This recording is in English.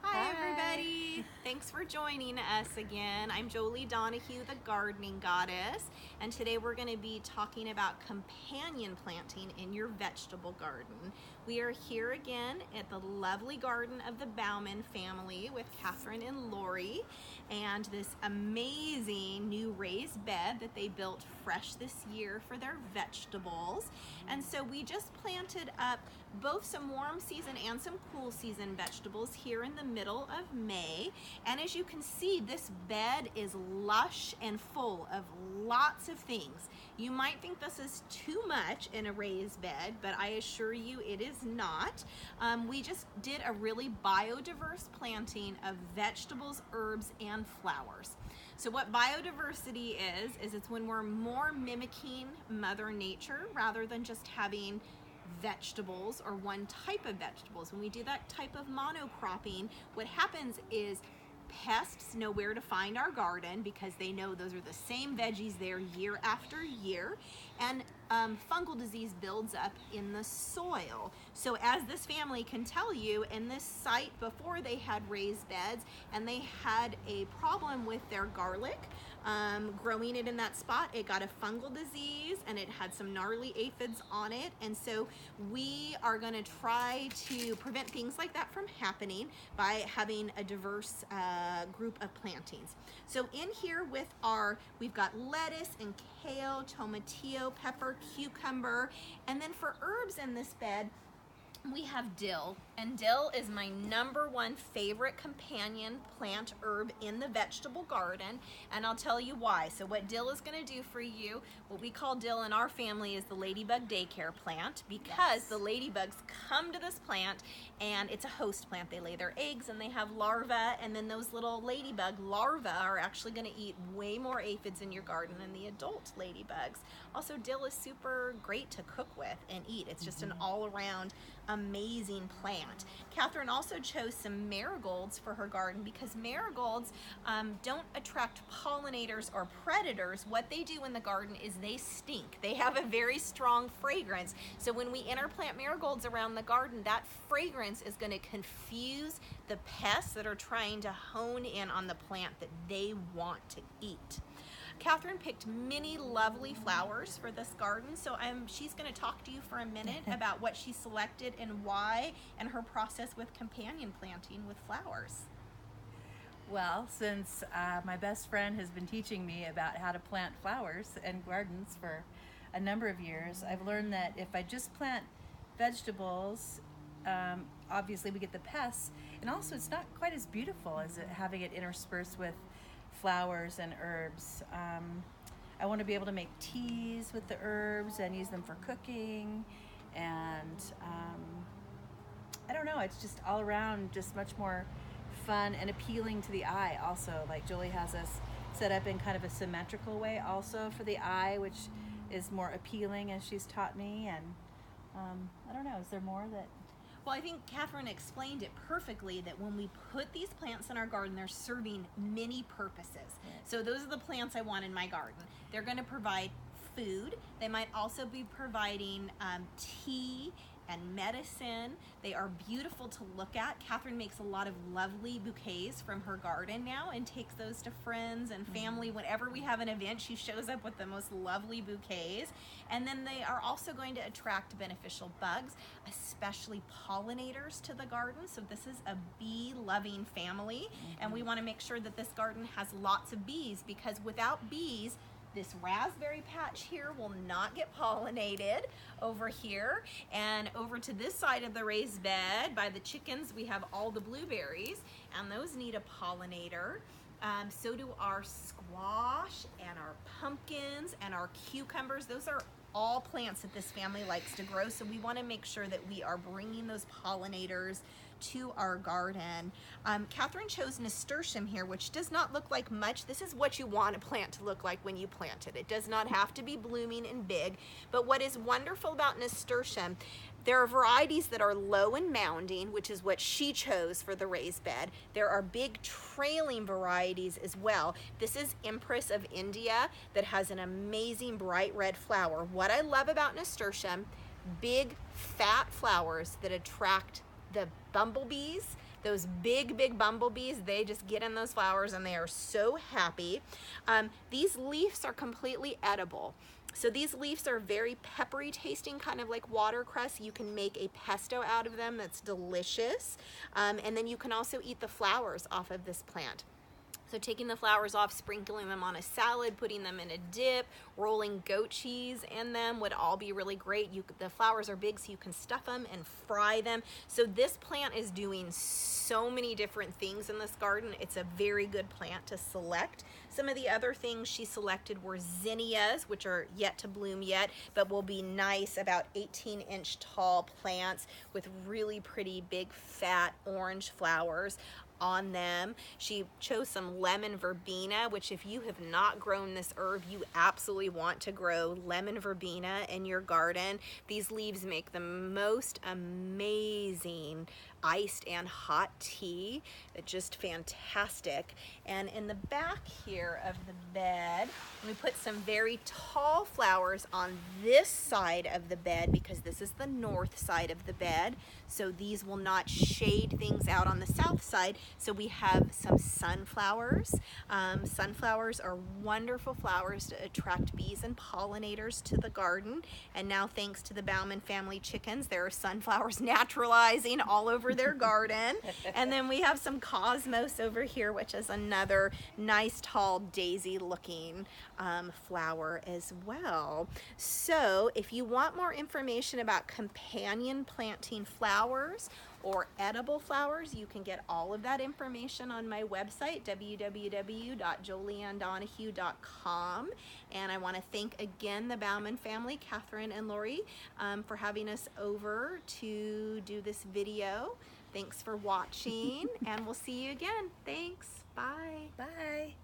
Hi everybody! Thanks for joining us again. I'm Jolie Donahue, the gardening goddess, and today we're going to be talking about companion planting in your vegetable garden. We are here again at the lovely garden of the Bauman family with Catherine and Lori, and this amazing new raised bed that they built fresh this year for their vegetables. And so we just planted up both some warm season and some cool season vegetables here in the middle of May. And as you can see, this bed is lush and full of lots of things. You might think this is too much in a raised bed, but I assure you it is not. We just did a really biodiverse planting of vegetables, herbs, and flowers. So what biodiversity is it's when we're more mimicking Mother Nature rather than just having vegetables or one type of vegetables. When we do that type of monocropping, what happens is pests know where to find our garden because they know those are the same veggies there year after year, and fungal disease builds up in the soil. So as this family can tell you, in this site before they had raised beds and they had a problem with their garlic, growing it in that spot, it got a fungal disease and it had some gnarly aphids on it. And so we are going to try to prevent things like that from happening by having a diverse group of plantings. So in here we've got lettuce and kale, tomatillo, pepper, cucumber, and then for herbs in this bed, we have dill, and dill is my #1 favorite companion plant herb in the vegetable garden, and I'll tell you why. So what dill is going to do for you, what we call dill in our family is the ladybug daycare plant, because the ladybugs come to this plant and it's a host plant. They lay their eggs and they have larvae, and then those little ladybug larvae are actually going to eat way more aphids in your garden than the adult ladybugs. Also, dill is super great to cook with and eat. It's just an all-around amazing plant. Catherine also chose some marigolds for her garden because marigolds don't attract pollinators or predators. What they do in the garden is they stink. They have a very strong fragrance. So when we interplant marigolds around the garden, that fragrance is going to confuse the pests that are trying to hone in on the plant that they want to eat. Catherine picked many lovely flowers for this garden, so she's going to talk to you for a minute about what she selected and why, and her process with companion planting with flowers. Well, since my best friend has been teaching me about how to plant flowers and gardens for a number of years, I've learned that if I just plant vegetables, obviously we get the pests, and also it's not quite as beautiful as having it interspersed with flowers and herbs. I want to be able to make teas with the herbs and use them for cooking, and I don't know, it's just all around just much more fun and appealing to the eye. Also, like Jolie has us set up in kind of a symmetrical way also for the eye, which is more appealing, as she's taught me. And I don't know, is there more that... Well, I think Catherine explained it perfectly, that when we put these plants in our garden, they're serving many purposes. Right. So those are the plants I want in my garden. They're going to provide food. They might also be providing tea and medicine. They are beautiful to look at. Catherine makes a lot of lovely bouquets from her garden now and takes those to friends and family. Whenever we have an event, she shows up with the most lovely bouquets. And then they are also going to attract beneficial bugs, especially pollinators, to the garden. So this is a bee-loving family, and we want to make sure that this garden has lots of bees, because without bees, this raspberry patch here will not get pollinated over here. And over to this side of the raised bed by the chickens, we have all the blueberries, and those need a pollinator. So do our squash and our pumpkins and our cucumbers. Those are all plants that this family likes to grow, so we want to make sure that we are bringing those pollinators to our garden. Catherine chose nasturtium here, which does not look like much. This is what you want a plant to look like when you plant it. It does not have to be blooming and big, but what is wonderful about nasturtium, there are varieties that are low and mounding, which is what she chose for the raised bed. There are big trailing varieties as well. This is Empress of India that has an amazing bright red flower. What I love about nasturtium, big fat flowers that attract the bumblebees, Those big bumblebees, they just get in those flowers and they are so happy. These leaves are completely edible. So these leaves are very peppery tasting, kind of like watercress. You can make a pesto out of them that's delicious. And then you can also eat the flowers off of this plant. So taking the flowers off, sprinkling them on a salad, putting them in a dip, rolling goat cheese in them would all be really great. The flowers are big, so you can stuff them and fry them. So this plant is doing so many different things in this garden. It's a very good plant to select. Some of the other things she selected were zinnias, which are yet to bloom yet, but will be nice, about 18-inch tall plants with really pretty big fat orange flowers on them. She chose some lemon verbena, which if you have not grown this herb, you absolutely want to grow lemon verbena in your garden. These leaves make the most amazing iced and hot tea. It's just fantastic. And in the back here of the bed, we put some very tall flowers on this side of the bed because this is the north side of the bed. So these will not shade things out on the south side. So we have some sunflowers. Sunflowers are wonderful flowers to attract bees and pollinators to the garden. And now thanks to the Bauman family chickens, there are sunflowers naturalizing all over their garden. And then we have some cosmos over here, which is another nice tall daisy looking flower as well. So if you want more information about companion planting flowers or edible flowers, you can get all of that information on my website, www.jolieannedonahue.com. And I want to thank again the Bauman family, Catherine and Lori, for having us over to do this video. Thanks for watching, and we'll see you again. Thanks. Bye. Bye.